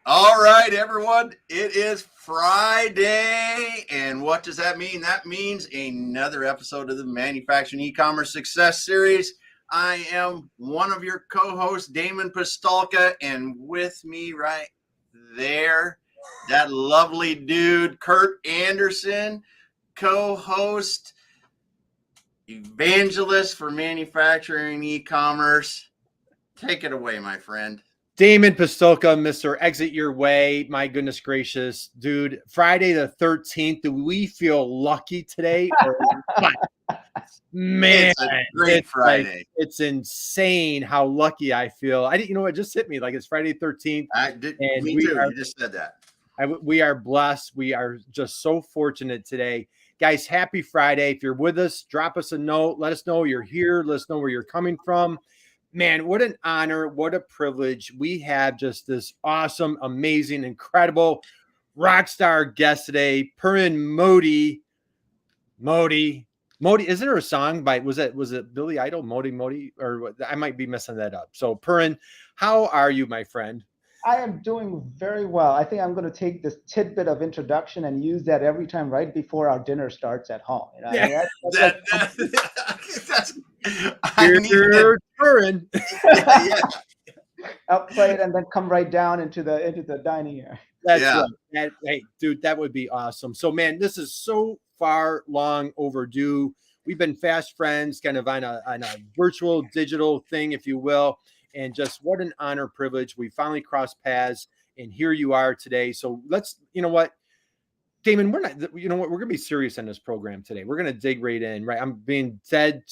All right, everyone. It is Friday. And what does that mean? That means another episode of the Manufacturing Ecommerce Success Series. I am one of your co hosts, Damon Pistolka, and with me right there, that lovely dude, Kurt Anderson, co host, evangelist for manufacturing e-commerce. Take it away, my friend. Damon Pistolka, Mr. Exit Your Way. My goodness gracious, dude. Friday the 13th. Do we feel lucky today or what? Man, It's a great Friday. it's insane how lucky I feel. I didn't, you know, it just hit me like it's Friday 13th, and Me too. You just said that. we are blessed. We are just so fortunate today. Guys, happy Friday. If you're with us, drop us a note. Let us know you're here. Let us know where you're coming from. Man, what an honor. What a privilege. We have just this awesome, amazing, incredible rock star guest today, Parin Mody. Mody, isn't there a song by was it Billy Idol? Mody, or I might be messing that up. So Parin, how are you, my friend? I am doing very well. I think I'm going to take this tidbit of introduction and use that every time right before our dinner starts at home. Yeah. That's I need that. Parin. Outplay it and then come right down into the dining area. That's right. Hey, dude, that would be awesome. So, man, this is so far long overdue. We've been fast friends, kind of on a virtual digital thing, if you will. And just what an honor, privilege. We finally crossed paths, and here you are today. So let's, you know what, Damon, we're not, you know what, we're gonna be serious on this program today. We're gonna dig right in, right? I'm being dead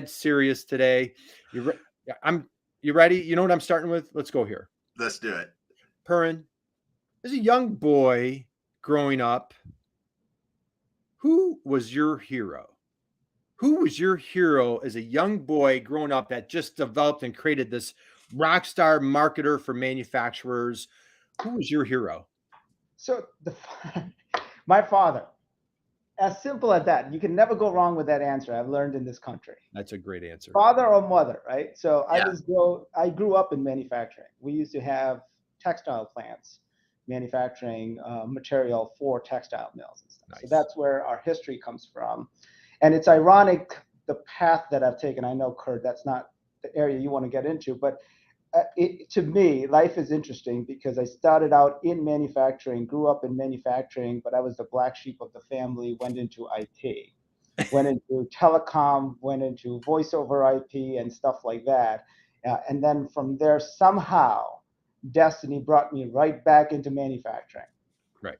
serious today. You ready? You know what I'm starting with? Let's go here. Let's do it. Parin, as a young boy growing up, who was your hero? Who was your hero as a young boy growing up that just developed and created this rock star marketer for manufacturers? Who was your hero? So my father, as simple as that. You can never go wrong with that answer. I've learned in this country. That's a great answer. Father or mother, right? So Yeah. I grew up in manufacturing. We used to have textile plants manufacturing material for textile mills and stuff. Nice. So that's where our history comes from. And it's ironic the path that I've taken. I know, Kurt, that's not the area you want to get into, but to me, life is interesting because I started out in manufacturing, grew up in manufacturing, but I was the black sheep of the family, went into IT, went into telecom, went into voice over IP and stuff like that. And then from there, somehow, destiny brought me right back into manufacturing. Right.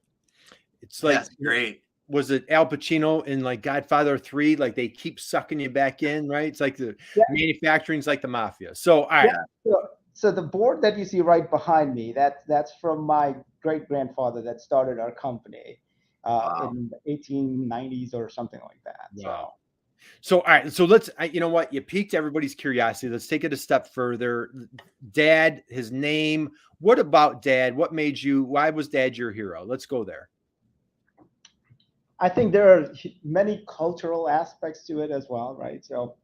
It's like, that's great. Was it Al Pacino in like Godfather 3? Like they keep sucking you back in, right? It's like the manufacturing's like the mafia. So, all right. So the board that you see right behind me, that's from my great grandfather that started our company in the 1890s or something like that. Wow. So, all right. So let's, you know what? You piqued everybody's curiosity. Let's take it a step further. Dad, his name. What about Dad? Why was Dad your hero? Let's go there. I think there are many cultural aspects to it as well, right? So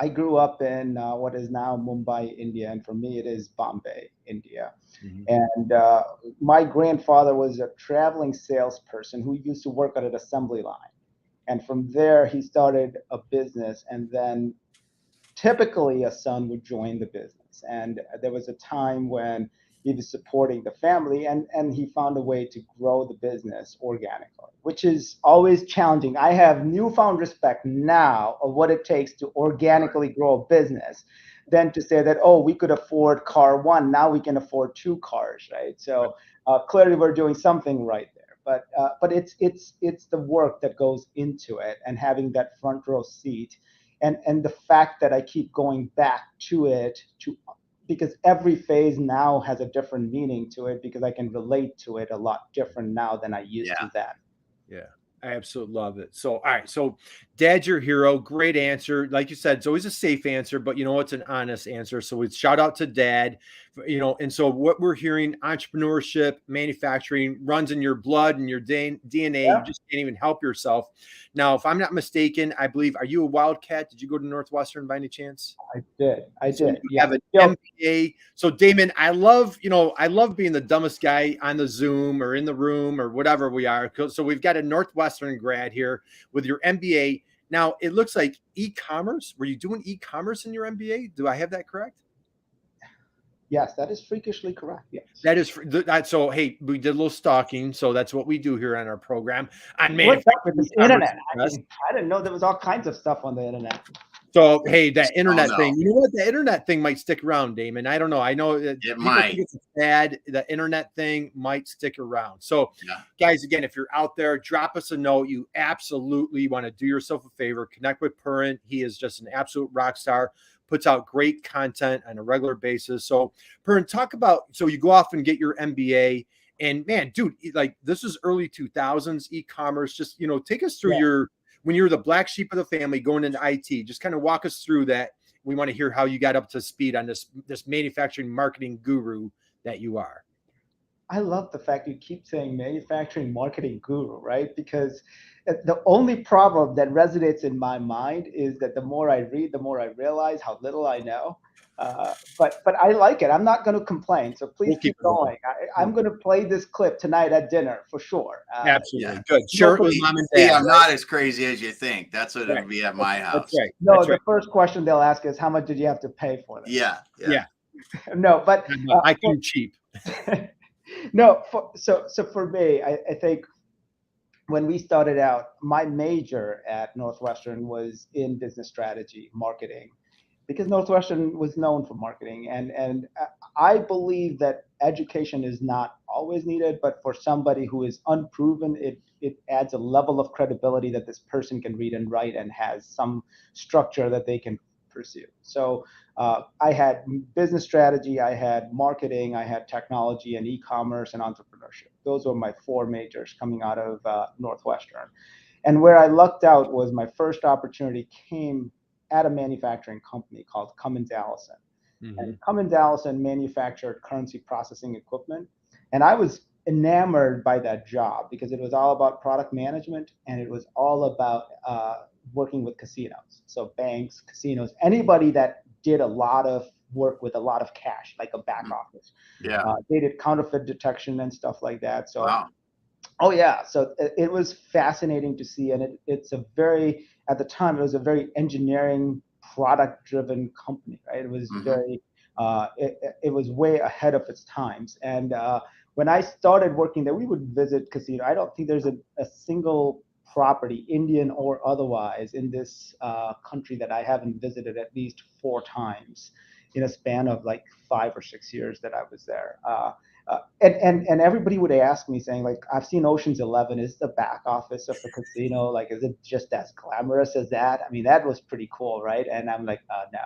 I grew up in what is now Mumbai, India, and for me it is Bombay, India. Mm-hmm. And my grandfather was a traveling salesperson who used to work at an assembly line. And from there, he started a business, and then typically a son would join the business. And there was a time when he was supporting the family, and he found a way to grow the business organically, which is always challenging. I have newfound respect now of what it takes to organically grow a business than to say that, oh, we could afford car one, now we can afford two cars, right? So clearly we're doing something right there. But it's the work that goes into it and having that front row seat, and the fact that I keep going back to it because every phase now has a different meaning to it because I can relate to it a lot different now than I used to then. Yeah. I absolutely love it. So, all right. So, Dad's your hero. Great answer. Like you said, it's always a safe answer, but you know, it's an honest answer. So, we shout out to Dad, you know. And so, what we're hearing, entrepreneurship, manufacturing runs in your blood and your DNA. Yeah, You just can't even help yourself. Now, if I'm not mistaken, I believe, are you a Wildcat? Did you go to Northwestern by any chance? I did. I So did. you Yeah. have an Yo, MBA. So Damon, I love, you know, I love being the dumbest guy on the Zoom or in the room or whatever we are. So we've got a Northwestern grad here with your MBA. Now it looks like e-commerce. Were you doing e-commerce in your MBA? Do I have that correct? yes, that is freakishly correct. Yes. That is that. So hey, we did a little stalking. So that's what we do here on our program on What's up with manufacturing this e-commerce internet? success. I didn't know there was all kinds of stuff on the internet. So hey, that Oh, internet no. thing. You know what? The internet thing might stick around, Damon. I don't know. I know that It people might. think it's bad. The internet thing might stick around. So, Yeah. guys, again, if you're out there, drop us a note. You absolutely want to do yourself a favor. Connect with Parin. He is just an absolute rock star. Puts out great content on a regular basis. So, Parin, talk about. So you go off and get your MBA. And man, dude, like this is early 2000s e-commerce. Just take us through Yeah. your when you're the black sheep of the family going into IT. Just kind of walk us through that. We want to hear how you got up to speed on this manufacturing marketing guru that you are. I love the fact you keep saying manufacturing marketing guru, right? Because the only problem that resonates in my mind is that the more I read, the more I realize how little I know. But I like it. I'm not going to complain. So please We'll keep keep it going. I'm going to play this clip tonight at dinner for sure. Absolutely. Yeah. Good. Share it with mom and dad. I'm not as crazy as you think. That's what Right. it'll be at my house. That's right. No, That's the right. first question they'll ask is, how much did you have to pay for this? Yeah. Yeah. No, but I came cheap. no. So for me, I think when we started out, my major at Northwestern was in business strategy, marketing, because Northwestern was known for marketing. And I believe that education is not always needed, but for somebody who is unproven, it adds a level of credibility that this person can read and write and has some structure that they can pursue. So I had business strategy, I had marketing, I had technology and e-commerce and entrepreneurship. Those were my four majors coming out of Northwestern. And where I lucked out was my first opportunity came at a manufacturing company called Cummins Allison. Mm-hmm. And Cummins Allison manufactured currency processing equipment. And I was enamored by that job because it was all about product management and it was all about working with casinos. So banks, casinos, anybody that did a lot of work with a lot of cash, like a back office. Yeah. They did counterfeit detection and stuff like that. So Wow. Oh yeah, so it was fascinating to see, and it's a very at the time it was a very engineering product driven company, right? It was very it was way ahead of its times. And when I started working there, we would visit casino. I don't think there's a single property, Indian or otherwise, in this country that I haven't visited at least 4 times in a span of like 5 or 6 years that I was there. And everybody would ask me saying, like, I've seen Ocean's 11. Is the back office of a casino, like, is it just as glamorous as that? I mean, that was pretty cool, right? And I'm like, no,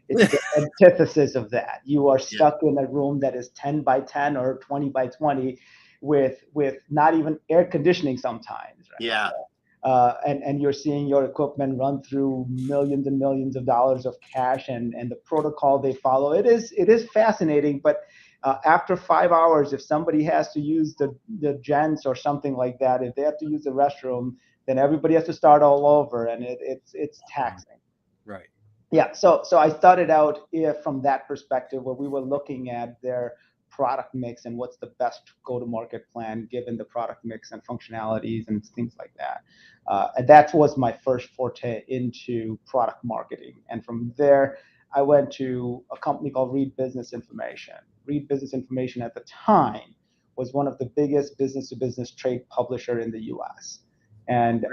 it's the antithesis of that. You are stuck in a room that is 10 by 10 or 20 by 20 with not even air conditioning sometimes, right? Yeah. And you're seeing your equipment run through millions and millions of dollars of cash and the protocol they follow. It is fascinating, but after 5 hours, if somebody has to use the gents or something like that, if they have to use the restroom, then everybody has to start all over, and it's taxing. Right. Yeah. So I started out from that perspective where we were looking at their product mix and what's the best go-to-market plan given the product mix and functionalities and things like that. And that was my first forte into product marketing. And from there, I went to a company called Reed Business Information. Reed Business Information at the time was one of the biggest business-to-business trade publisher in the U.S. And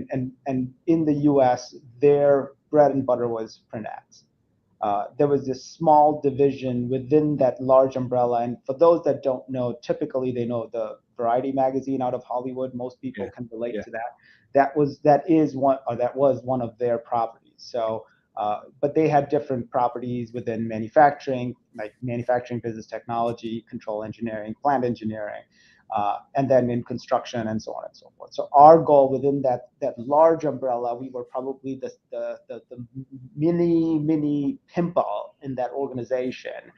in the U.S., their bread and butter was print ads. There was this small division within that large umbrella. And for those that don't know, typically they know the Variety magazine out of Hollywood. Most people can relate to that. That was one of their properties. So, but they had different properties within manufacturing, like manufacturing business technology, control engineering, plant engineering. and then in construction and so on and so forth. So our goal within that large umbrella, we were probably the mini pimple in that organization,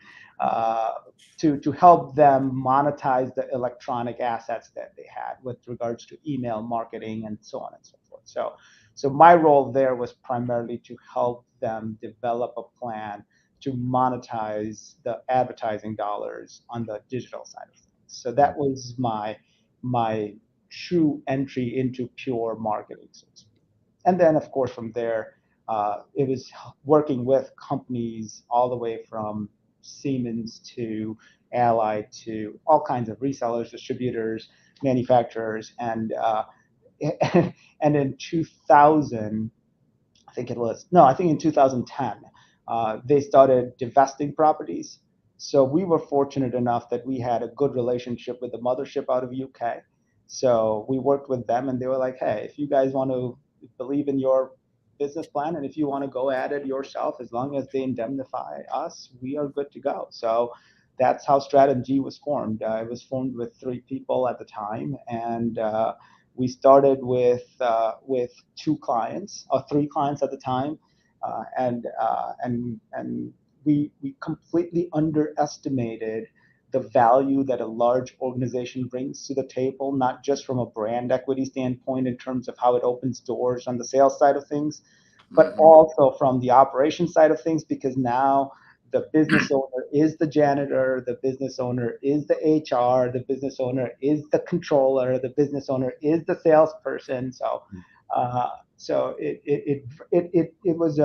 to help them monetize the electronic assets that they had with regards to email marketing and so on and so forth. So my role there was primarily to help them develop a plan to monetize the advertising dollars on the digital side of things. So that was my true entry into pure marketing, so to speak. And then, of course, from there, it was working with companies all the way from Siemens to Allied to all kinds of resellers, distributors, manufacturers, and and in 2000, I think in 2010, they started divesting properties. So we were fortunate enough that we had a good relationship with the mothership out of UK. So we worked with them, and they were like, "Hey, if you guys want to believe in your business plan, and if you want to go at it yourself, as long as they indemnify us, we are good to go." So that's how StratMg was formed. It was formed with 3 people at the time, and we started with 2 clients or 3 clients at the time, and we completely underestimated the value that a large organization brings to the table, not just from a brand equity standpoint in terms of how it opens doors on the sales side of things, but also from the operation side of things, because now the business owner is the janitor, the business owner is the HR, the business owner is the controller, the business owner is the salesperson. So it was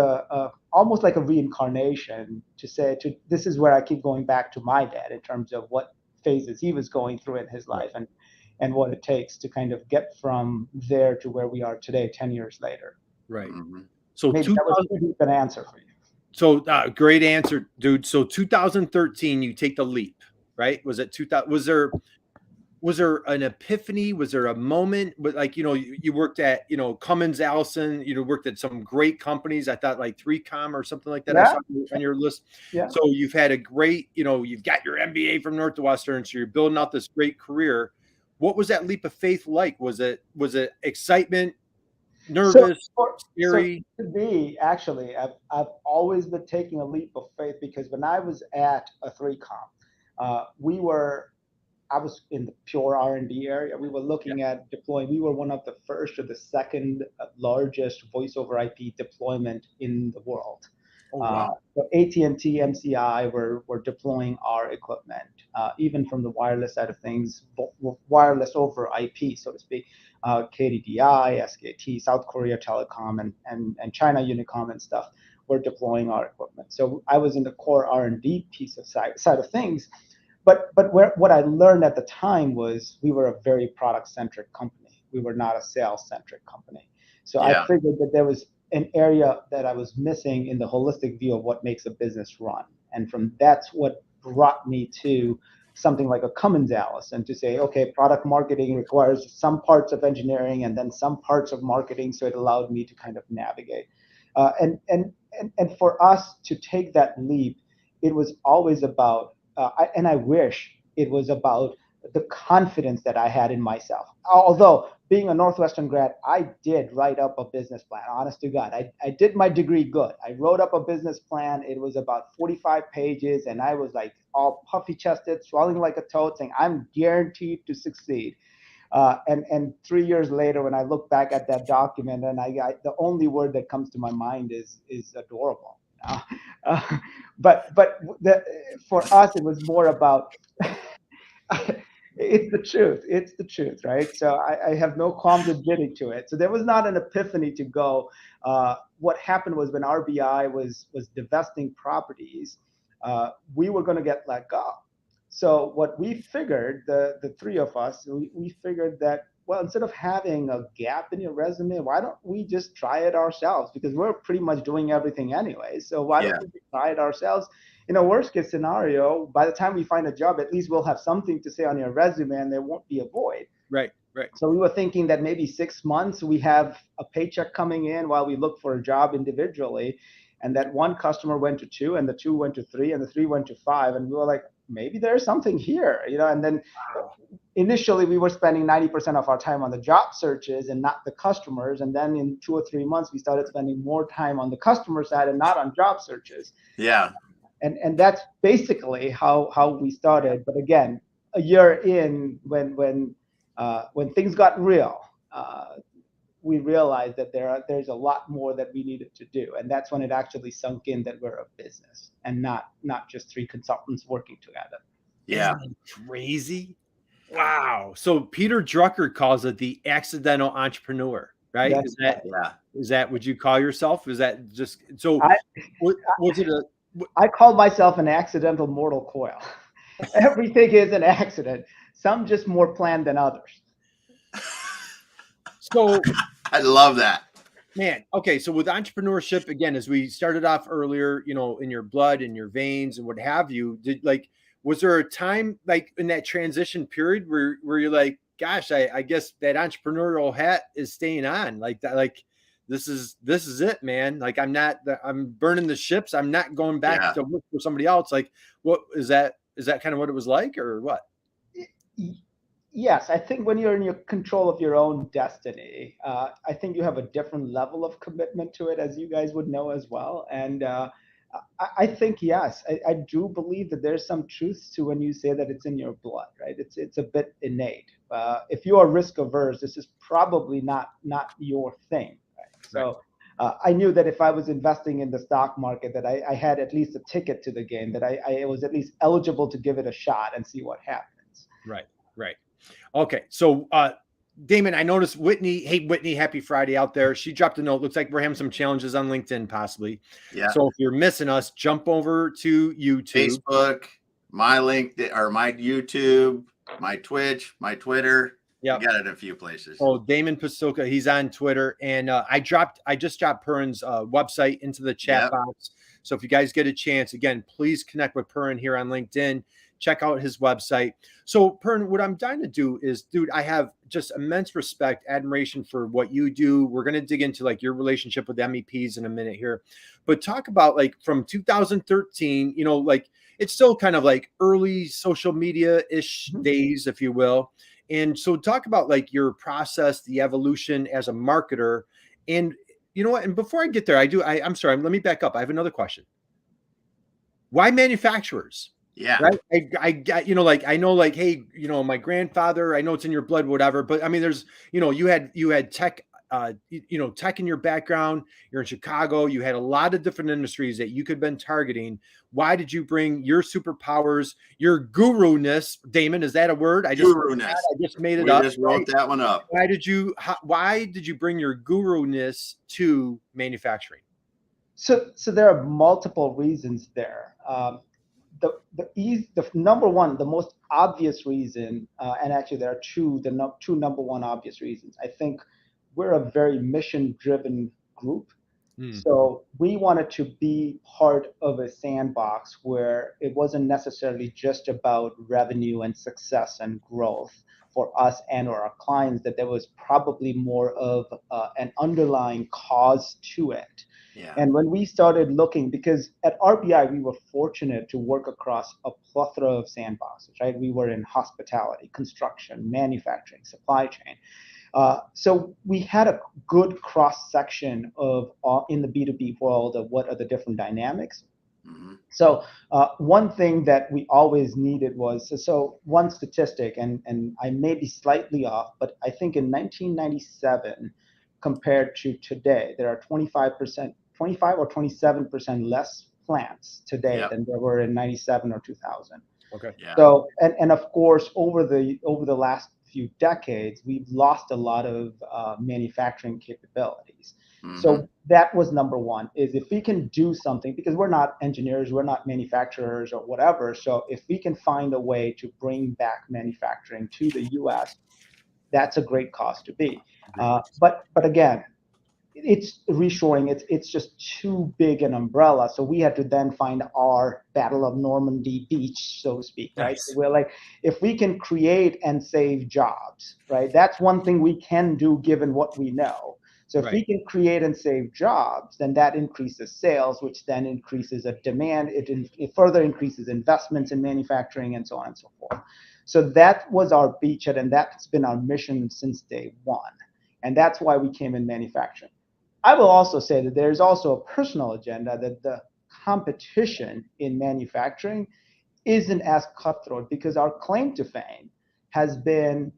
almost like a reincarnation to say, this is where I keep going back to my dad in terms of what phases he was going through in his life, and what it takes to kind of get from there to where we are today, 10 years later. Right. So maybe that was a deep an answer for you. So great answer, dude. So 2013, you take the leap, right? Was it 2000? Was there an epiphany? Was there a moment? But like, you worked at, Cummins Allison, worked at some great companies. I thought like 3Com or something like that. Yeah. I saw on your list. Yeah. So you've had a great, you've got your MBA from Northwestern. So you're building out this great career. What was that leap of faith like? Was it excitement, nervous, scary? So to me, actually, I've always been taking a leap of faith, because when I was at a 3Com, I was in the pure R&D area. We were looking at deploying. We were one of the first or the second largest voice over IP deployment in the world. Oh, wow. So AT&T, MCI were deploying our equipment, even from the wireless side of things, wireless over IP, so to speak. KDDI, SKT, South Korea Telecom, and China Unicom and stuff were deploying our equipment. So I was in the core R&D piece of side of things. But what I learned at the time was we were a very product-centric company. We were not a sales-centric company. So I figured that there was an area that I was missing in the holistic view of what makes a business run. And that's what brought me to something like a Cummins Allison, to say, okay, product marketing requires some parts of engineering and then some parts of marketing. So it allowed me to kind of navigate. And for us to take that leap, it was always about, and I wish it was about the confidence that I had in myself. Although being a Northwestern grad, I did write up a business plan, honest to God. I did my degree good. I wrote up a business plan. It was about 45 pages, and I was like all puffy chested, swelling like a toad, saying, I'm guaranteed to succeed. And 3 years later, when I look back at that document, and the only word that comes to my mind is adorable. But for us, it was more about it's the truth, right? So I have no qualms admitting to it. So there was not an epiphany to go. What happened was, when RBI was divesting properties, we were going to get let go. So what we figured, the 3 of us, we figured that, well, instead of having a gap in your resume, why don't we just try it ourselves? Because we're pretty much doing everything anyway. So why don't we try it ourselves? In a worst case scenario, by the time we find a job, at least we'll have something to say on your resume, and there won't be a void. Right. So we were thinking that maybe 6 months we have a paycheck coming in while we look for a job individually. And that one customer went to 2, and the 2 went to 3, and the 3 went to 5. And we were like, maybe there's something here, And then initially we were spending 90% of our time on the job searches and not the customers. And then in 2 or 3 months, we started spending more time on the customer side and not on job searches. Yeah. And that's basically how we started. But again, a year in, when things got real, we realized that there's a lot more that we needed to do, and that's when it actually sunk in that we're a business and not just 3 consultants working together. Yeah. Isn't that crazy? Wow. So Peter Drucker calls it the accidental entrepreneur, right? That's Is that would you call yourself? Is that just so? Was it a? I call myself an accidental mortal coil. Everything is an accident. Some just more planned than others. So I love that. Man, okay. So with entrepreneurship, again, as we started off earlier, you know, in your blood, in your veins, and what have you, was there a time like in that transition period where you're like, gosh, I guess that entrepreneurial hat is staying on, like that, like this is it, man. Like I'm burning the ships. I'm not going back to work for somebody else. Like, what is that? Is that kind of what it was like, or what? Yes, I think when you're in your control of your own destiny, I think you have a different level of commitment to it, as you guys would know as well. And I think, yes, I do believe that there's some truth to when you say that it's in your blood, right? It's a bit innate. If you are risk averse, this is probably not your thing, right? So I knew that if I was investing in the stock market, that I had at least a ticket to the game, that I was at least eligible to give it a shot and see what happens. Right. Okay. So, Damon, I noticed Whitney. Hey, Whitney, happy Friday out there. She dropped a note. Looks like we're having some challenges on LinkedIn, possibly. Yeah. So if you're missing us, jump over to YouTube, Facebook, my or my YouTube, my Twitch, my Twitter. Yeah, got it in a few places. Oh, Damon Pasilka, he's on Twitter, and I just dropped Parin's website into the chat box. So if you guys get a chance, again, please connect with Parin here on LinkedIn. Check out his website. So, Parin, what I'm dying to do is, dude, I have just immense respect, admiration for what you do. We're going to dig into like your relationship with MEPs in a minute here, but talk about like from 2013, you know, like it's still kind of like early social media-ish days, if you will. And so talk about like your process, the evolution as a marketer. And you know what? And before I get there, I'm sorry, let me back up. I have another question. Why manufacturers? Yeah. Right. I you know, like, I know, like, hey, you know, my grandfather, I know it's in your blood, whatever, but I mean, there's, you know, you had tech, you know, tech in your background, you're in Chicago, you had a lot of different industries that you could have been targeting. Why did you bring your superpowers, your guru-ness? Damon, is that a word? I just made it up. We just wrote that one up. Why did you bring your guru-ness to manufacturing? So there are multiple reasons there. The number one, the most obvious reason, and actually there are two number one obvious reasons. I think we're a very mission-driven group. So we wanted to be part of a sandbox where it wasn't necessarily just about revenue and success and growth for us and or our clients, that there was probably more of an underlying cause to it. Yeah. And when we started looking, because at RBI, we were fortunate to work across a plethora of sandboxes, right? We were in hospitality, construction, manufacturing, supply chain. So we had a good cross section of in the B2B world of what are the different dynamics. So one thing that we always needed was, so one statistic, and I may be slightly off, but I think in 1997 compared to today, there are 25 or 27% less plants today than there were in 97 or 2000. Okay. Yeah. So, and of course, over the last few decades, we've lost a lot of manufacturing capabilities. So that was number one, is if we can do something, because we're not engineers, we're not manufacturers or whatever. So if we can find a way to bring back manufacturing to the US, that's a great cause to be. But again, it's reshoring. It's just too big an umbrella. So we had to then find our Battle of Normandy Beach, so to speak, right? Nice. So we're like, if we can create and save jobs, right? That's one thing we can do given what we know. So if we can create and save jobs, then that increases sales, which then increases a demand. It further increases investments in manufacturing and so on and so forth. So that was our beachhead, and that's been our mission since day one. And that's why we came in manufacturing. I will also say that there's also a personal agenda that the competition in manufacturing isn't as cutthroat, because our claim to fame has been,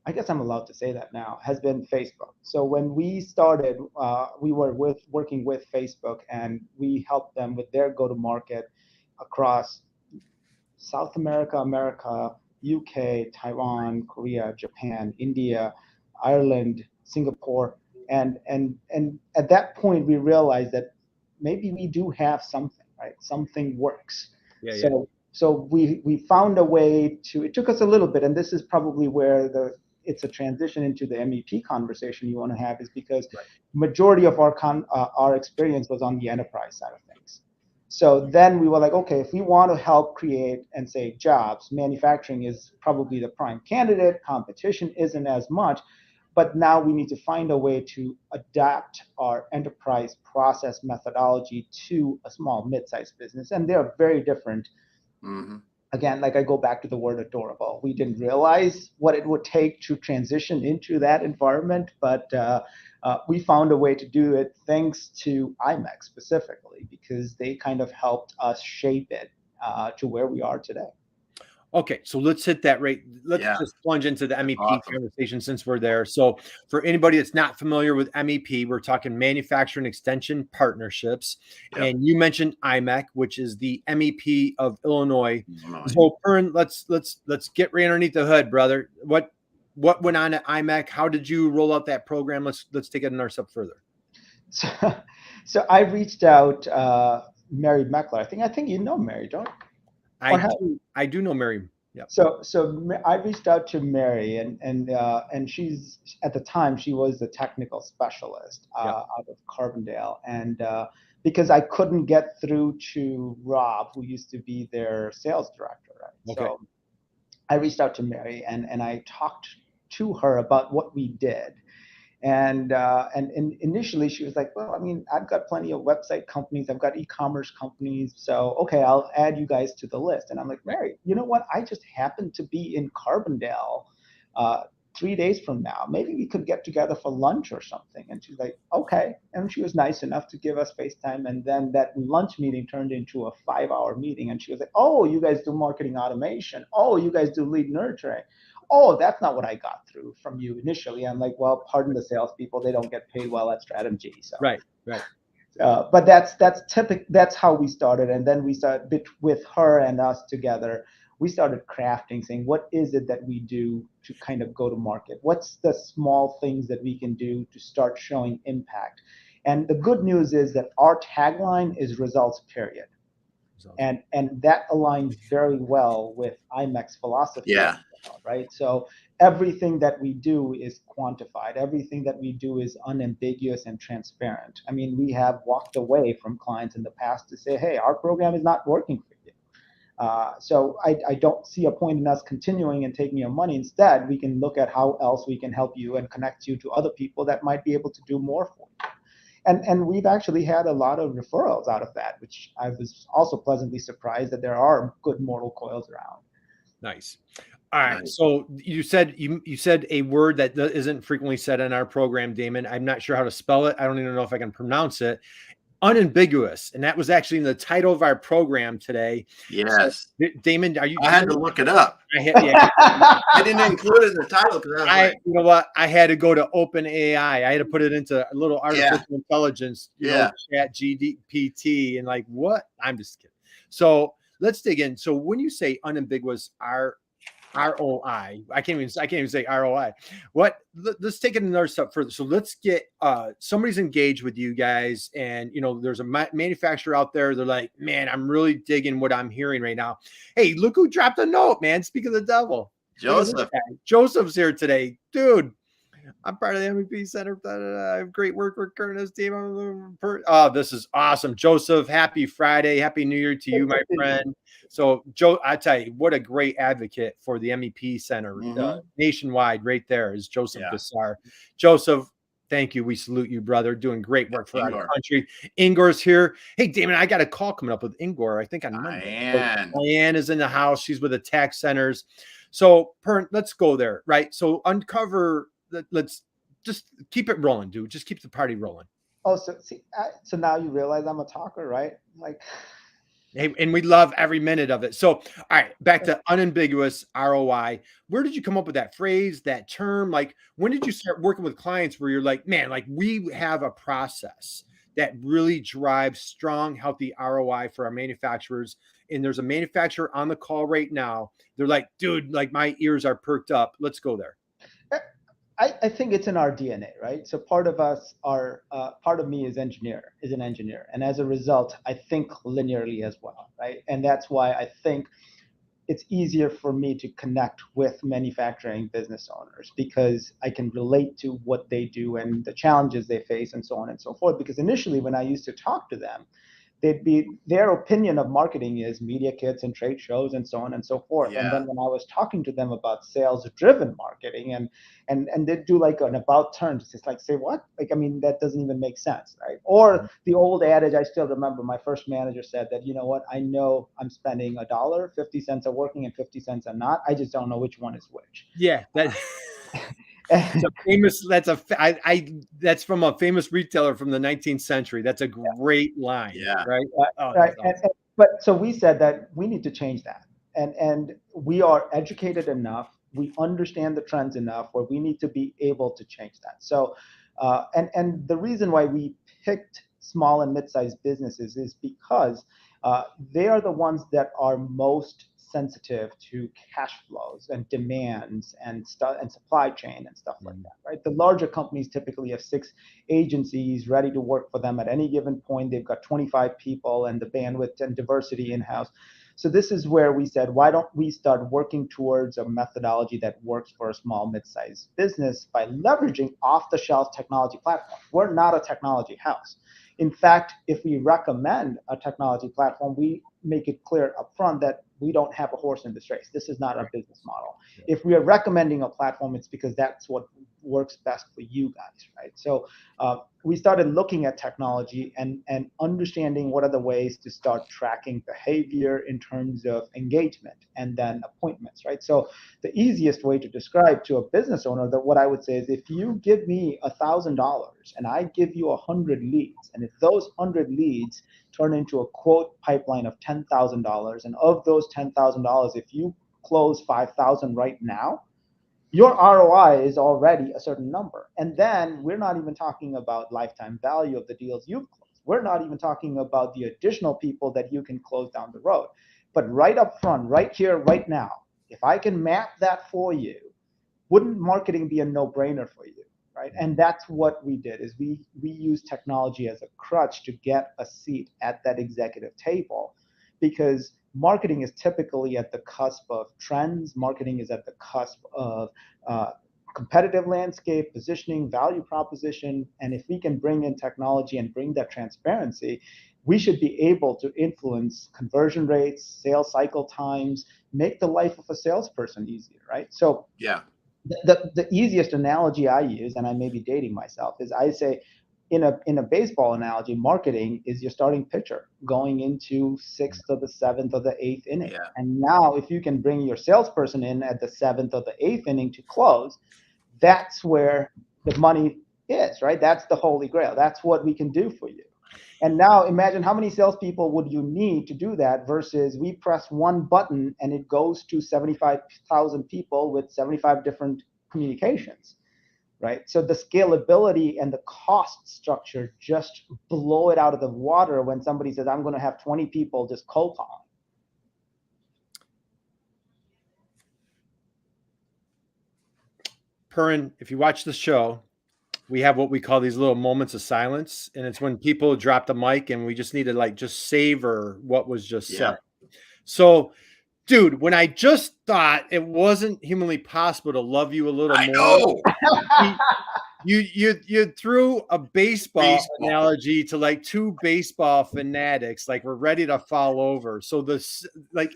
I guess I'm allowed to say that now, has been Facebook. So when we started, we were working with Facebook, and we helped them with their go-to-market across South America, UK, Taiwan, Korea, Japan, India, Ireland, Singapore. And at that point, we realized that maybe we do have something, right? Something works. So we found a way to, it took us a little bit, and this is probably where it's a transition into the MEP conversation you want to have, is because majority of our experience was on the enterprise side of things. So then we were like, okay, if we want to help create and save jobs, manufacturing is probably the prime candidate. Competition isn't as much, but now we need to find a way to adapt our enterprise process methodology to a small mid-sized business, and they're very different. Mm-hmm. Again, like I go back to the word adorable. We didn't realize what it would take to transition into that environment, but we found a way to do it thanks to IMEX specifically, because they kind of helped us shape it to where we are today. Okay, so let's hit that right. Let's just plunge into the MEP conversation since we're there. So for anybody that's not familiar with MEP, we're talking manufacturing extension partnerships. And you mentioned IMEC, which is the MEP of Illinois. So Parin, let's get right underneath the hood, brother. What went on at IMEC? How did you roll out that program? Let's take it another step further. So I reached out, Mary Meckler. I think you know Mary, don't you? I do know Mary. Yeah. So I reached out to Mary, and she's, at the time, she was the technical specialist out of Carbondale, and because I couldn't get through to Rob, who used to be their sales director, right? Okay. So I reached out to Mary, and I talked to her about what we did. And initially she was like, well, I mean, I've got plenty of website companies, I've got e-commerce companies, so okay, I'll add you guys to the list. And I'm like, Mary, you know what? I just happened to be in Carbondale 3 days from now. Maybe we could get together for lunch or something. And she's like, okay. And she was nice enough to give us FaceTime. And then that lunch meeting turned into a 5-hour meeting. And she was like, oh, you guys do marketing automation. Oh, you guys do lead nurturing. Oh, that's not what I got through from you initially. I'm like, well, pardon the salespeople, they don't get paid well at StratMg. So right. But that's typical. That's how we started, and then we started with her and us together. We started crafting, saying, what is it that we do to kind of go to market? What's the small things that we can do to start showing impact? And the good news is that our tagline is results, period. And that aligns very well with IMEC's philosophy. Yeah. Right. So everything that we do is quantified. Everything that we do is unambiguous and transparent. I mean, we have walked away from clients in the past to say, hey, our program is not working for you. So I don't see a point in us continuing and taking your money. Instead, we can look at how else we can help you and connect you to other people that might be able to do more for you. And we've actually had a lot of referrals out of that, which I was also pleasantly surprised that there are good mortal coils around. Nice. All right. Nice. So you said a word that isn't frequently said in our program, Damon. I'm not sure how to spell it. I don't even know if I can pronounce it. Unambiguous. And that was actually in the title of our program today. Yes. So, Damon, are you? I had to look it up. I didn't include it in the title because you know what? I had to go to OpenAI. I had to put it into a little artificial intelligence, you know, chat GPT, and like what? I'm just kidding. So let's dig in. So when you say unambiguous, ROI, I can't even say ROI. Let's take it another step further. So let's get somebody's engaged with you guys, and you know there's a manufacturer out there. They're like, man, I'm really digging what I'm hearing right now. Hey, look who dropped a note, man. Speak of the devil, Joseph. Joseph's here today, dude. I'm part of the MVP Center. I have great work with Curtis team. Oh, this is awesome. Joseph, happy Friday. Happy New Year to you, my friend. So, Joe, I tell you, what a great advocate for the MEP Center nationwide right there is Joseph Gassar. Joseph, thank you. We salute you, brother. Doing great work for our country. Ingor's here. Hey, Damon, I got a call coming up with Ingor. I think on Monday. Diane is in the house. She's with the tax centers. So Parin, let's go there, right? So uncover, let's just keep it rolling, dude. Just keep the party rolling. Oh, so see, so now you realize I'm a talker, right? Like, Hey, and we love every minute of it. So, all right, back to unambiguous ROI. Where did you come up with that phrase, that term? Like, when did you start working with clients where you're like, man, like we have a process that really drives strong, healthy ROI for our manufacturers? And there's a manufacturer on the call right now. They're like, dude, like my ears are perked up. Let's go there. I think it's in our DNA, right? So part of us are, part of me is an engineer. And as a result, I think linearly as well, right? And that's why I think it's easier for me to connect with manufacturing business owners, because I can relate to what they do and the challenges they face and so on and so forth. Because initially when I used to talk to them, their opinion of marketing is media kits and trade shows and so on and so forth. Yeah. And then when I was talking to them about sales driven marketing and they do like an about turn, just like, say what? Like, I mean, that doesn't even make sense, right? Or the old adage, I still remember my first manager said that, you know what, I know I'm spending $1, 50 cents are working and 50 cents are not. I just don't know which one is which. Yeah, that's a famous. That's from a famous retailer from the 19th century. That's a great line. Yeah. Right. Right. But so we said that we need to change that. And we are educated enough, we understand the trends enough where we need to be able to change that. So, and the reason why we picked small and mid-sized businesses is because they are the ones that are most sensitive to cash flows and demands and stuff and supply chain and stuff like that, right? The larger companies typically have 6 agencies ready to work for them at any given point. They've got 25 people and the bandwidth and diversity in-house. So this is where we said, why don't we start working towards a methodology that works for a small, mid-sized business by leveraging off-the-shelf technology platforms. We're not a technology house. In fact, if we recommend a technology platform, we make it clear upfront that we don't have a horse in this race. This is not our business model. If we are recommending a platform, it's because that's what works best for you guys, right? So we started looking at technology and understanding what are the ways to start tracking behavior in terms of engagement and then appointments, right? So the easiest way to describe to a business owner that what I would say is, if you give me $1,000 and I give you 100 leads, and if those 100 leads turn into a quote pipeline of $10,000, and of those $10,000, if you close 5,000 right now, your ROI is already a certain number. And then we're not even talking about lifetime value of the deals you've closed. We're not even talking about the additional people that you can close down the road. But right up front, right here, right now, if I can map that for you, wouldn't marketing be a no-brainer for you, right? And that's what we did, is we use technology as a crutch to get a seat at that executive table, because marketing is typically at the cusp of trends. Marketing is at the cusp of competitive landscape, positioning, value proposition. And if we can bring in technology and bring that transparency, we should be able to influence conversion rates, sales cycle times, make the life of a salesperson easier, right? So yeah, the easiest analogy I use, and I may be dating myself, is I say, in a baseball analogy, marketing is your starting pitcher going into 6th or the 7th or the 8th inning. Yeah. And now if you can bring your salesperson in at the 7th or the 8th inning to close, that's where the money is, right? That's the holy grail. That's what we can do for you. And now imagine how many salespeople would you need to do that, versus we press one button and it goes to 75,000 people with 75 different communications, right? So the scalability and the cost structure just blow it out of the water when somebody says, I'm going to have 20 people just cold calling. Parin, if you watch the show, we have what we call these little moments of silence, and it's when people drop the mic and we just need to like just savor what was just said. So, dude, when I just thought it wasn't humanly possible to love you a little more, you threw a baseball analogy to like 2 baseball fanatics, like we're ready to fall over. So this, like,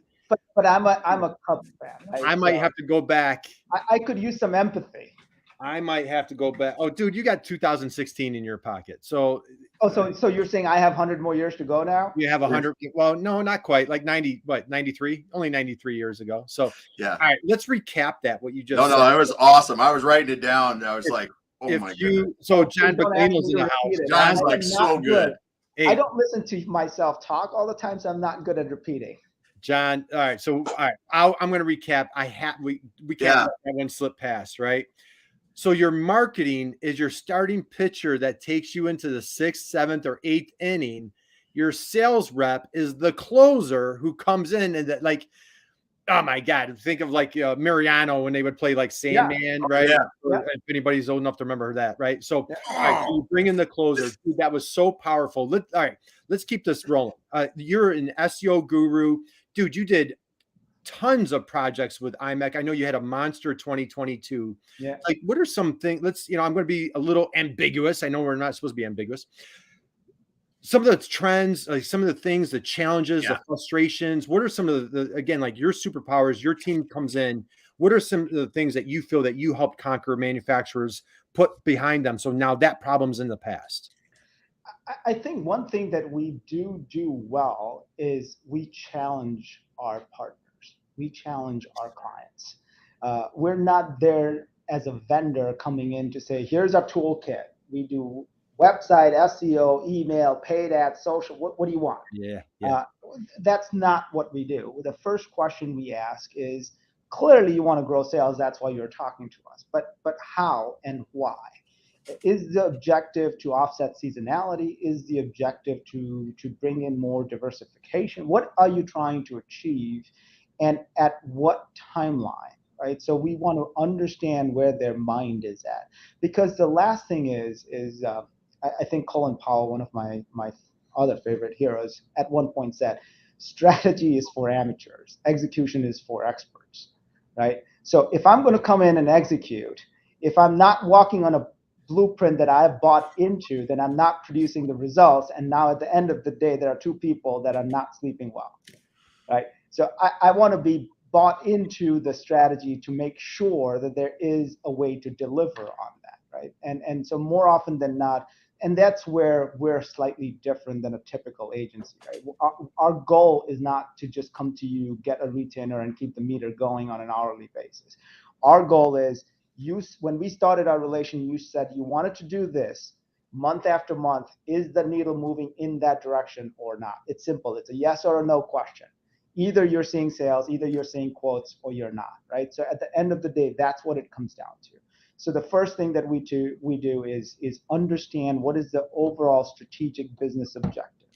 but I'm a Cubs fan. Right? I might have to go back. I could use some empathy. I might have to go back. Oh, dude, you got 2016 in your pocket. So so you're saying I have 100 more years to go now? you have 100. Well, no, not quite. Like 90, what, 93? Only 93 years ago. So, Yeah. all right, let's recap that, what you just No, said. it was awesome. I was writing it down. I was like, oh my goodness. So John Don't ask Baclino's me in to the house. repeat it. John's I like am so not good. I Hey, don't listen to myself talk all the time, so I'm not good at repeating. John. All right. So, all right, I'm going to recap. We can't let that one slip past, right? So your marketing is your starting pitcher that takes you into the 6th, 7th, or 8th inning. Your sales rep is the closer who comes in and that, like, oh my God, think of like Mariano when they would play like Sandman, right? Yeah. If anybody's old enough to remember that, right? So, all right, so you bring in the closer. Dude, that was so powerful. All right, let's keep this rolling. You're an SEO guru. Dude, you did tons of projects with IMEC. I know you had a monster 2022. Yeah. Like, what are some things? I'm going to be a little ambiguous. I know we're not supposed to be ambiguous. Some of the trends, like some of the things, the challenges, the frustrations. What are some of the again, like your superpowers? Your team comes in. What are some of the things that you feel that you helped conquer manufacturers put behind them? So now that problem's in the past. I think one thing that we do well is we challenge our partners. We challenge our clients. We're not there as a vendor coming in to say, here's our toolkit. We do website, SEO, email, paid ads, social. What do you want? Yeah. That's not what we do. The first question we ask is, clearly you want to grow sales. That's why you're talking to us. But how and why? Is the objective to offset seasonality? Is the objective to bring in more diversification? What are you trying to achieve, and at what timeline? Right. So we want to understand where their mind is at, because the last thing is I think Colin Powell, one of my other favorite heroes, at one point said, strategy is for amateurs, execution is for experts. Right. So if I'm going to come in and execute, if I'm not walking on a blueprint that I've bought into, then I'm not producing the results. And now at the end of the day, there are two people that are not sleeping well, right? So I want to be bought into the strategy to make sure that there is a way to deliver on that, right? And so more often than not, and that's where we're slightly different than a typical agency, right? Our goal is not to just come to you, get a retainer, and keep the meter going on an hourly basis. Our goal is, when we started our relation, you said you wanted to do this month after month. Is the needle moving in that direction or not? It's simple. It's a yes or a no question. Either you're seeing sales, either you're seeing quotes, or you're not, right? So at the end of the day, that's what it comes down to. So the first thing that we do is understand what is the overall strategic business objective.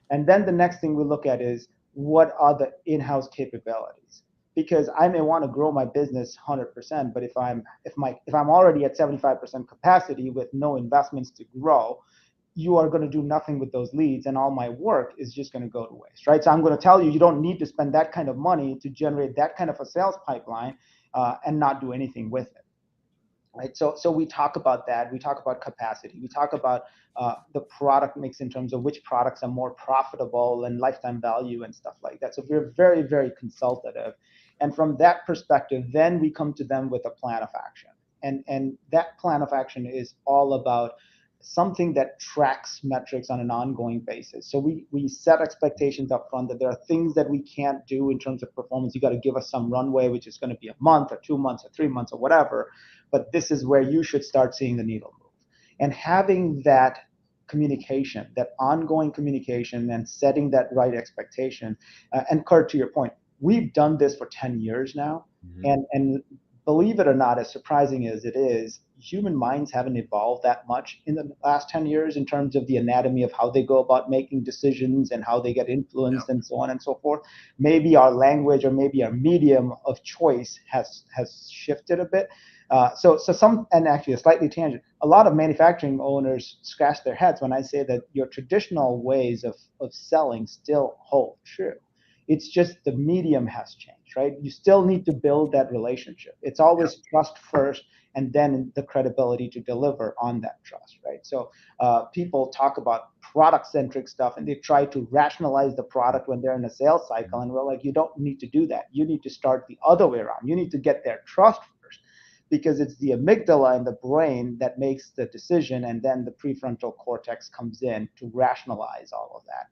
And then the next thing we look at is, what are the in-house capabilities? Because I may want to grow my business 100%, but if I'm already at 75% capacity with no investments to grow, you are going to do nothing with those leads, and all my work is just going to go to waste, right? So I'm going to tell you, you don't need to spend that kind of money to generate that kind of a sales pipeline and not do anything with it. Right. So we talk about that. We talk about capacity. We talk about the product mix in terms of which products are more profitable and lifetime value and stuff like that. So we're very, very consultative. And from that perspective, then we come to them with a plan of action. And that plan of action is all about something that tracks metrics on an ongoing basis. So we set expectations up front that there are things that we can't do in terms of performance. You got to give us some runway, which is going to be a month or 2 months or 3 months or whatever. But this is where you should start seeing the needle move. And having that communication, that ongoing communication, and setting that right expectation. And Kurt, to your point, we've done this for 10 years now. Mm-hmm. And believe it or not, as surprising as it is, human minds haven't evolved that much in the last 10 years in terms of the anatomy of how they go about making decisions and how they get influenced and so on and so forth. Maybe our language or maybe our medium of choice has shifted a bit. So some, and actually a slightly tangent, a lot of manufacturing owners scratch their heads when I say that your traditional ways of selling still hold true. It's just the medium has changed, right? You still need to build that relationship. It's always trust first, and then the credibility to deliver on that trust, right? So people talk about product-centric stuff, and they try to rationalize the product when they're in a sales cycle, and we're like, you don't need to do that. You need to start the other way around. You need to get their trust first. because it's the amygdala in the brain that makes the decision, and then the prefrontal cortex comes in to rationalize all of that,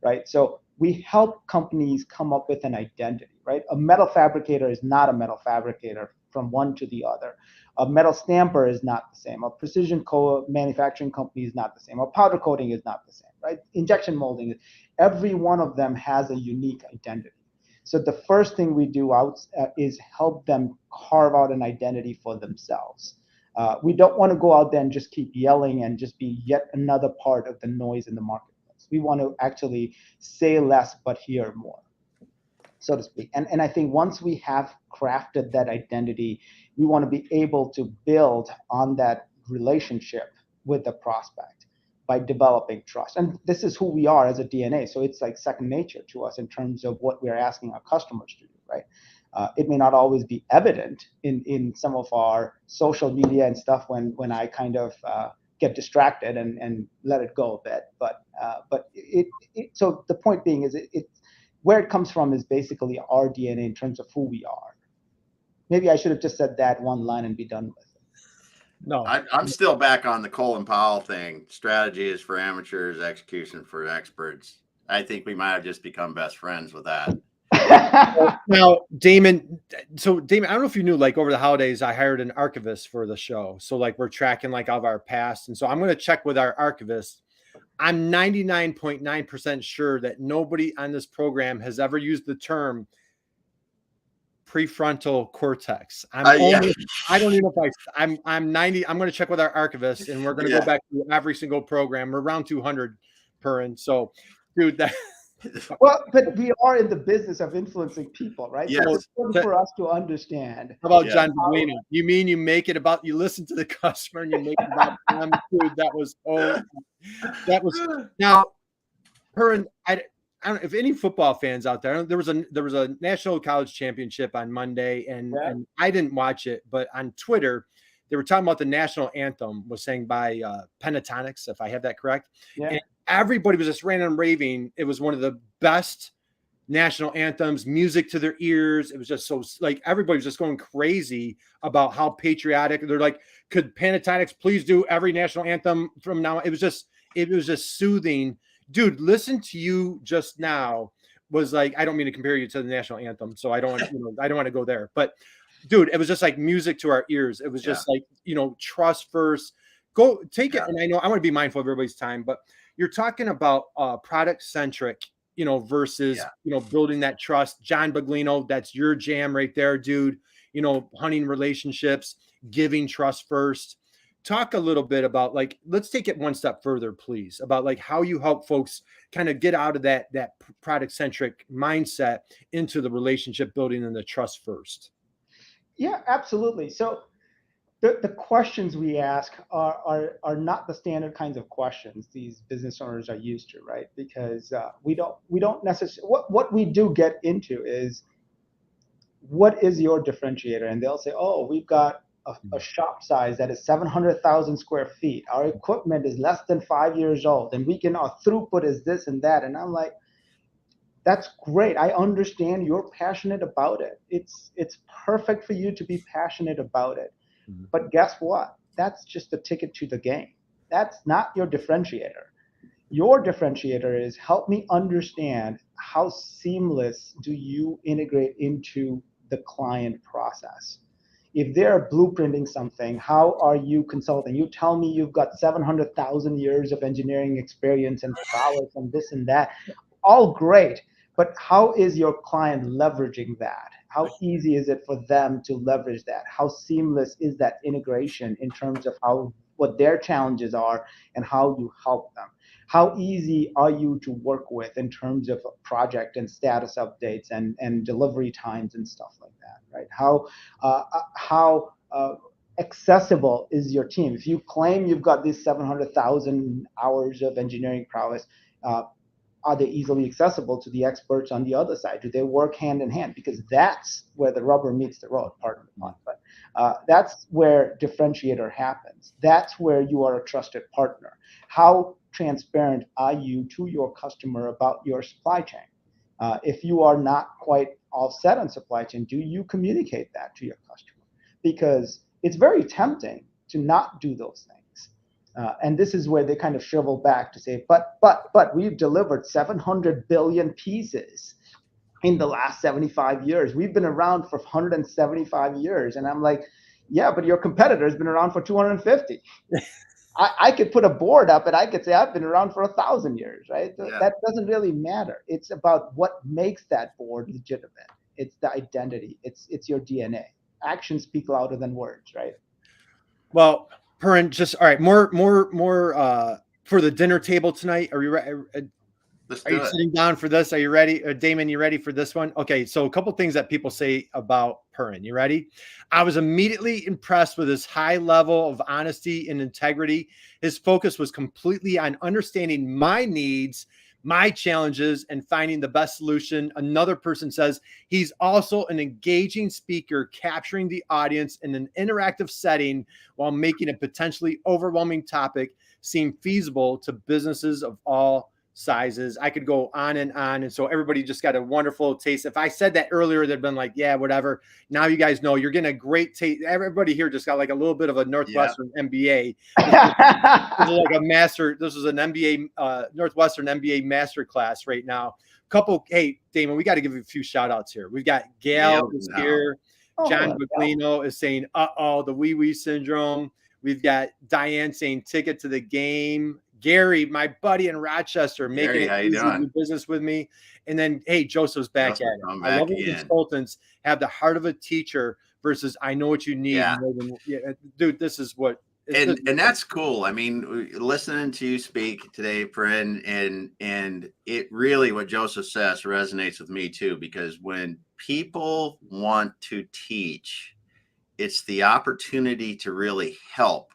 right? So we help companies come up with an identity, right? A metal fabricator is not a metal fabricator from one to the other. A metal stamper is not the same. A precision manufacturing company is not the same. A powder coating is not the same, right? Injection molding, every one of them has a unique identity. So the first thing we do is help them carve out an identity for themselves. We don't want to go out there and just keep yelling and just be yet another part of the noise in the marketplace. We want to actually say less but hear more, so to speak. And I think once we have crafted that identity, we want to be able to build on that relationship with the prospect by developing trust. And this is who we are as a DNA. So it's like second nature to us in terms of what we're asking our customers to do, right? It may not always be evident in some of our social media and stuff when I kind of get distracted and let it go a bit. But so the point being is where it comes from is basically our DNA in terms of who we are. Maybe I should have just said that one line and be done with it. No, I'm still back on the Colin Powell thing. Strategy is for amateurs, execution for experts. I think we might have just become best friends with that. Now, Damon, so Damon, I don't know if you knew, like over the holidays, I hired an archivist for the show. So like we're tracking like all of our past. And so I'm going to check with our archivist. I'm 99.9% sure that nobody on this program has ever used the term prefrontal cortex. I don't even know if I'm 90. I'm going to check with our archivist, and we're going to go back to every single program. We're around 200 per. So, dude, that. Well, but we are in the business of influencing people, right? Yes. So it's important for us to understand. How about John Baglino? You mean you make it about, you listen to the customer and you make it about them? Dude, that was now, Parin, I don't know if any football fans out there. There was a national college championship on Monday, and I didn't watch it, but on Twitter they were talking about the national anthem was sang by Pentatonics, if I have that correct. Yeah. And everybody was just ranting and raving. It was one of the best national anthems, music to their ears. It was just so, like, everybody was just going crazy about how patriotic. They're like, could Pentatonics please do every national anthem from now? It was just soothing. Dude, listen to you just now was like, I don't mean to compare you to the national anthem, so I don't want to go there. But dude, it was just like music to our ears. It was just like, trust first. Go take it. And I know I want to be mindful of everybody's time, but you're talking about product centric, versus building that trust. John Baglino, that's your jam right there, dude. Hunting relationships, giving trust first. Talk a little bit about, like, let's take it one step further, please, about like how you help folks kind of get out of that product centric mindset into the relationship building and the trust first. Yeah, absolutely. So the questions we ask are not the standard kinds of questions these business owners are used to, right? Because we don't necessarily, what we do get into is, what is your differentiator? And they'll say, oh, we've got a shop size that is 700,000 square feet. Our equipment is less than 5 years old, and our throughput is this and that. And I'm like, that's great. I understand you're passionate about it. It's perfect for you to be passionate about it. Mm-hmm. But guess what? That's just a ticket to the game. That's not your differentiator. Your differentiator is, help me understand how seamless do you integrate into the client process. If they're blueprinting something, how are you consulting? You tell me you've got 700,000 years of engineering experience and prowess and this and that. All great. But how is your client leveraging that? How easy is it for them to leverage that? How seamless is that integration in terms of what their challenges are and how you help them? How easy are you to work with in terms of project and status updates and delivery times and stuff like that, right? How accessible is your team? If you claim you've got these 700,000 hours of engineering prowess, are they easily accessible to the experts on the other side? Do they work hand in hand? Because that's where the rubber meets the road, pardon the pun. But that's where differentiator happens. That's where you are a trusted partner. How transparent are you to your customer about your supply chain? If you are not quite all set on supply chain, do you communicate that to your customer? Because it's very tempting to not do those things. And this is where they kind of shrivel back to say, but we've delivered 700 billion pieces in the last 75 years. We've been around for 175 years. And I'm like, yeah, but your competitor has been around for 250. I could put a board up and I could say I've been around for 1,000 years, right? Yeah. That doesn't really matter. It's about what makes that board legitimate. It's the identity. It's your DNA. Actions speak louder than words, right? Well, Parin, just all right. More for the dinner table tonight. Are you ready? Are you sitting down for this? Are you ready? Damon, you ready for this one? Okay, so a couple things that people say about Parin. You ready? I was immediately impressed with his high level of honesty and integrity. His focus was completely on understanding my needs, my challenges, and finding the best solution. Another person says he's also an engaging speaker, capturing the audience in an interactive setting while making a potentially overwhelming topic seem feasible to businesses of all sizes. I could go on. And so everybody just got a wonderful taste. If I said that earlier, they'd been like, yeah, whatever. Now you guys know you're getting a great taste. Everybody here just got like a little bit of a Northwestern MBA. This is like a master. This is an MBA, Northwestern MBA master class right now. Hey, Damon, we got to give a few shout outs here. We've got Gail is here. John Buclino is saying, the wee syndrome. We've got Diane saying ticket to the game. Gary, my buddy in Rochester, making it easy to do business with me. And then, hey, Joseph's back at it. I love when consultants have the heart of a teacher versus I know what you need. Yeah. More than, dude, this is what. And that's cool. I mean, listening to you speak today, Parin, and it really, what Joseph says resonates with me too, because when people want to teach, it's the opportunity to really help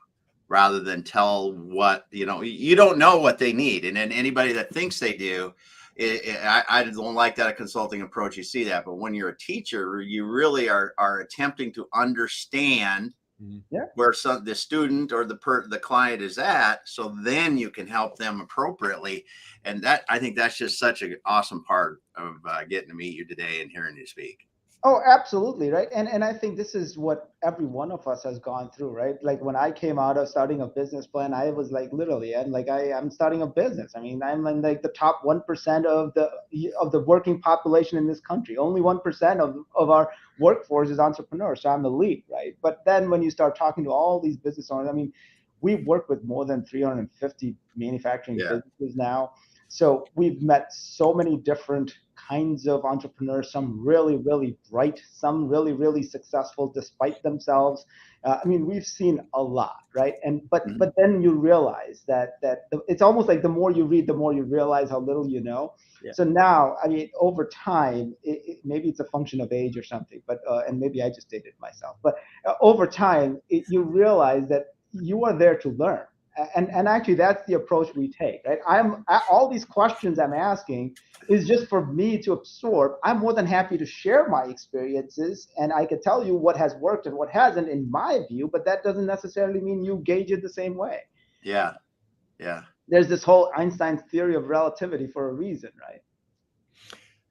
rather than tell what, you don't know what they need. And then anybody that thinks they do, I don't like that consulting approach. You see that, but when you're a teacher, you really are attempting to understand where the student or the client is at, so then you can help them appropriately. And that, I think that's just such an awesome part of getting to meet you today and hearing you speak. Oh, absolutely, right. And I think this is what every one of us has gone through, right? Like when I came out of starting a business plan, I was like literally, and like I'm starting a business. I mean, I'm in like the top 1% of the working population in this country. Only 1% of our workforce is entrepreneurs. So I'm elite, right? But then when you start talking to all these business owners, I mean, we've worked with more than 350 manufacturing businesses now. So we've met so many different kinds of entrepreneurs, some really, really bright, some really, really successful despite themselves. I mean, we've seen a lot, right? But then you realize that it's almost like the more you read, the more you realize how little you know. Yeah. So now, I mean, over time, maybe it's a function of age or something, but and maybe I just dated myself. But over time, you realize that you are there to learn. And actually, that's the approach we take, right? All these questions I'm asking is just for me to absorb. I'm more than happy to share my experiences, and I can tell you what has worked and what hasn't in my view, but that doesn't necessarily mean you gauge it the same way. Yeah. There's this whole Einstein's theory of relativity for a reason, right?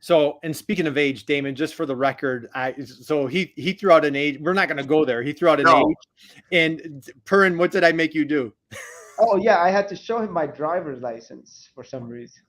So, and speaking of age, Damon, just for the record, so he threw out an age. We're not going to go there. He threw out an age. And Parin, what did I make you do? Oh yeah, I had to show him my driver's license for some reason.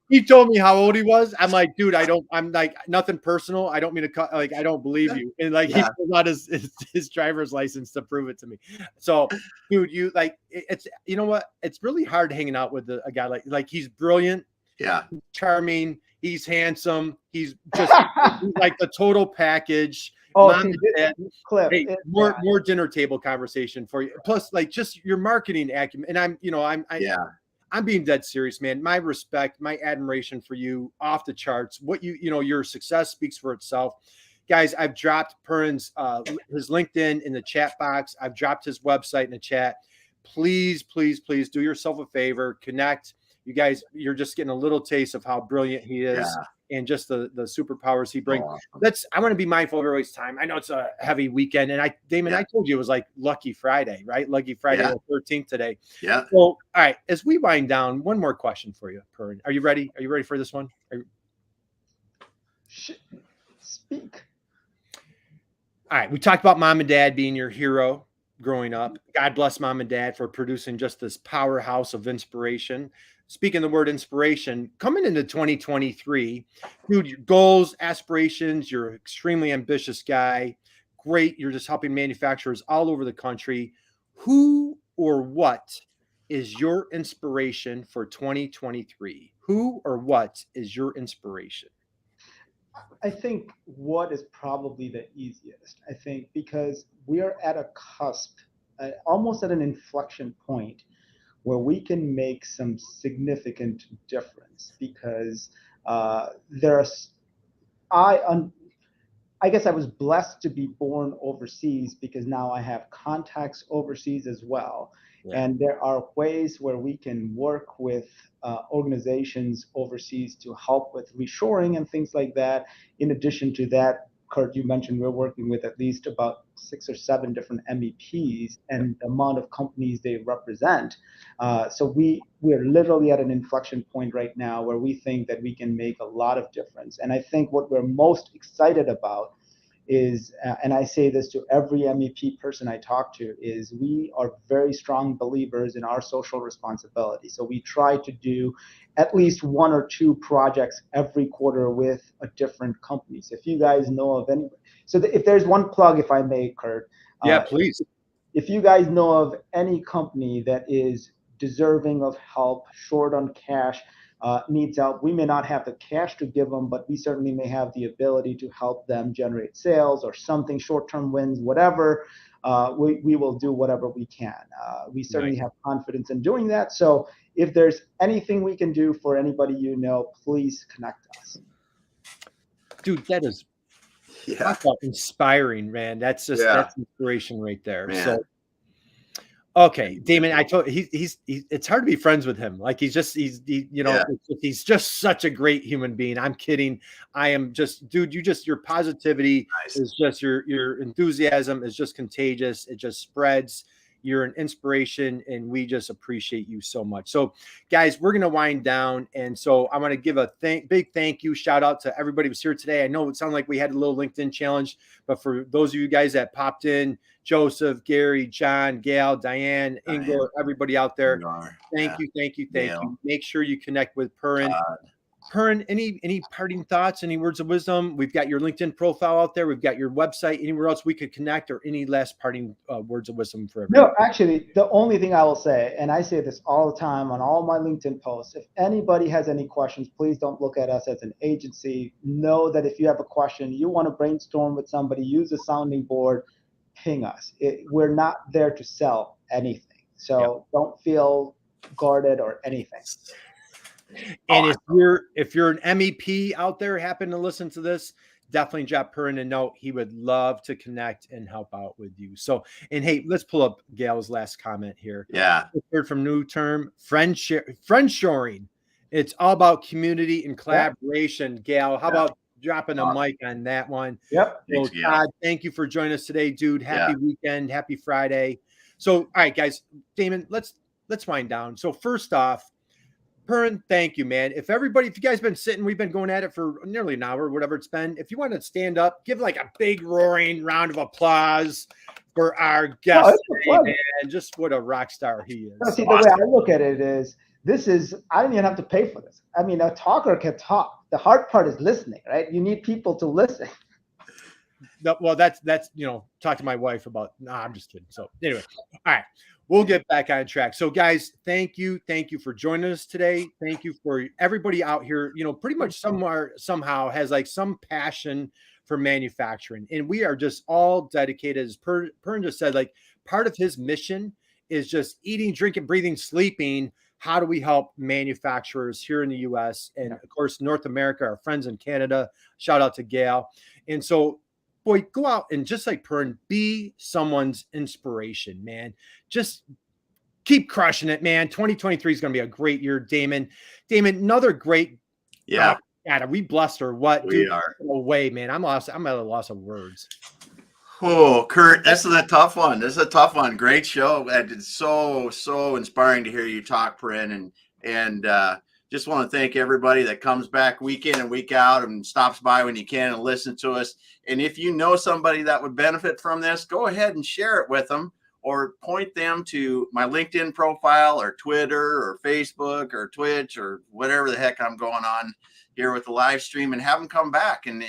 He told me how old he was. I'm like, dude, I'm like, nothing personal. I don't mean to cut, like, I don't believe you. And like, he pulled out his driver's license to prove it to me. So, dude, you like, it's, you know what? It's really hard hanging out with a guy like he's brilliant. Yeah. Charming. He's handsome. He's just he's like the total package. Clip. Hey, more dinner table conversation for you. Plus, like, just your marketing acumen. And I'm being dead serious, man. My respect, my admiration for you, off the charts. What your success speaks for itself. Guys, I've dropped Parin's his LinkedIn in the chat box. I've dropped his website in the chat. Please, please, please do yourself a favor. Connect. You guys, you're just getting a little taste of how brilliant he is and just the superpowers he brings. Awesome. I want to be mindful of everybody's time. I know it's a heavy weekend. And Damon, I told you it was like Lucky Friday, right? Lucky Friday the 13th today. Yeah. So, all right, as we wind down, one more question for you, Parin. Are you ready? Are you ready for this one? Speak. All right, we talked about mom and dad being your hero growing up. God bless mom and dad for producing just this powerhouse of inspiration. Speaking of the word inspiration, coming into 2023, dude, your goals, aspirations, you're an extremely ambitious guy. Great. You're just helping manufacturers all over the country. Who or what is your inspiration for 2023? Who or what is your inspiration? I think what is probably the easiest, I think, because we are at a cusp, almost at an inflection point where we can make some significant difference because there's, I guess I was blessed to be born overseas because now I have contacts overseas as well. Yeah. And there are ways where we can work with organizations overseas to help with reshoring and things like that. In addition to that, Kurt, you mentioned we're working with at least about 6 or 7 different MEPs and the amount of companies they represent. So we're literally at an inflection point right now where we think that we can make a lot of difference. And I think what we're most excited about is, and I say this to every MEP person I talk to, is we are very strong believers in our social responsibility. So we try to do at least 1 or 2 projects every quarter with a different company. So if you guys know of any, so if there's one plug, if I may, Kurt. Yeah, please. If you guys know of any company that is deserving of help, short on cash, needs help. We may not have the cash to give them, but we certainly may have the ability to help them generate sales or something, short-term wins, whatever. We will do whatever we can. We certainly have confidence in doing that. So if there's anything we can do for anybody you know, please connect us. Dude, that is inspiring, man. That's just that's inspiration right there. Man. So okay, Damon, I told he's it's hard to be friends with him. Like he's just such a great human being. I'm kidding. I am just, dude, your positivity is just your enthusiasm is just contagious. It just spreads. You're an inspiration, and we just appreciate you so much. So, guys, we're gonna wind down, and so I want to give a big thank you, shout out to everybody who was here today. I know it sounded like we had a little LinkedIn challenge, but for those of you guys that popped in, Joseph, Gary, John, Gail, Diane, Ingor, everybody out there, thank you. Make sure you connect with Parin. Parin, any parting thoughts, any words of wisdom? We've got your LinkedIn profile out there. We've got your website. Anywhere else we could connect, or any last parting words of wisdom for everyone? No, actually, the only thing I will say, and I say this all the time on all my LinkedIn posts, if anybody has any questions, please don't look at us as an agency. Know that if you have a question, you want to brainstorm with somebody, use a sounding board, ping us. We're not there to sell anything. So don't feel guarded or anything. And if you're an MEP out there, happen to listen to this, definitely drop Parin a note. He would love to connect and help out with you. So, and hey, let's pull up Gail's last comment here. Yeah. Heard from new term, friend shoring. It's all about community and collaboration. Gail, how about dropping a mic on that one? Yep. So, Todd, thank you for joining us today, dude. Happy weekend. Happy Friday. So, all right, guys, Damon, let's wind down. So first off, Parin, thank you, man. If you guys been sitting, we've been going at it for nearly an hour, whatever it's been. If you want to stand up, give like a big roaring round of applause for our guest today, man. Just what a rock star he is. No, see, the way I look at it is, I don't even have to pay for this. I mean, a talker can talk. The hard part is listening, right? You need people to listen. No, well, that's talk to my wife about. No, I'm just kidding. So anyway, all right. We'll get back on track. So, guys, thank you for joining us today. Thank you for everybody out here. Pretty much somehow has like some passion for manufacturing, and we are just all dedicated. As Parin just said, like part of his mission is just eating, drinking, breathing, sleeping. How do we help manufacturers here in the U.S. and of course North America? Our friends in Canada. Shout out to Gail. And so, boy, go out and just like Parin, be someone's inspiration, man. Just keep crushing it, man. 2023 is going to be a great year, Damon. Another great. Yeah. God, are we blessed or what? We are. No way, man. I'm at a loss of words. Oh, Kurt, this is a tough one. Great show. It's so inspiring to hear you talk, Parin, and just want to thank everybody that comes back week in and week out and stops by when you can and listens to us. And if you know somebody that would benefit from this, go ahead and share it with them, or point them to my LinkedIn profile or Twitter or Facebook or Twitch or whatever the heck I'm going on here with the live stream, and have them come back and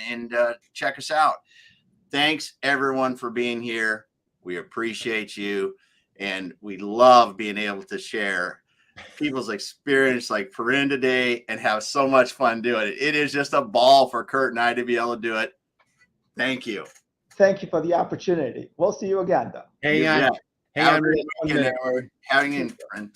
check us out. Thanks everyone for being here. We appreciate you, and we love being able to share people's experience like Parin today and have so much fun doing it. It is just a ball for Kurt and I to be able to do it. Thank you. Thank you for the opportunity. We'll see you again, though. Hang on. Hang on. Hang in, Parin.